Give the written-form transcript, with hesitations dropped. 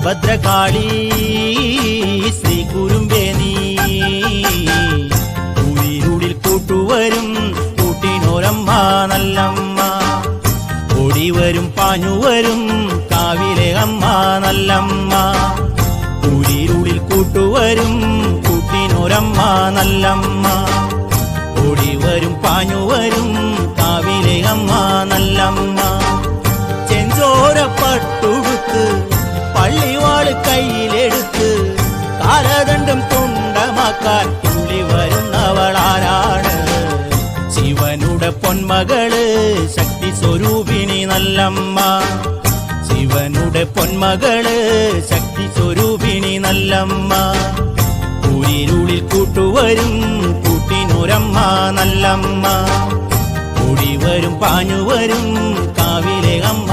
ഭദ്രകാളി ശ്രീ കുരുമ്പേ നീ ഊരിരുളിൽ കൂട്ടുവരും കൂട്ടിനോരമ്മ നല്ലമ്മ ഓടിവരും പാഞ്ഞുവരും കാവിലെ അമ്മ നല്ലമ്മ ഊരിരുളിൽ കൂട്ടുവരും കൂട്ടിനോരമ്മ നല്ലമ്മ ഓടിവരും പാഞ്ഞുവരും കാവിലെ അമ്മ നല്ലമ്മ ചെഞ്ചോര പട്ടുടുത്ത് പള്ളിവാള് കയ്യിലെടുത്ത് കാലദണ്ഡം തുണ്ടമാക്കാൻ തുള്ളി വരുന്നവളാരാണ് ശിവനുടെ പൊന്മകള് ശക്തി സ്വരൂപിണി നല്ലമ്മ ശിവനുടെ പൊന്മകള് ശക്തി സ്വരൂപിണി നല്ലമ്മ ഊരിരുളിൽ കൂട്ടുവരും കൂട്ടിനൊരമ്മ നല്ലമ്മ ഓടിവരും പാഞ്ഞുവരും കാവിലെ അമ്മ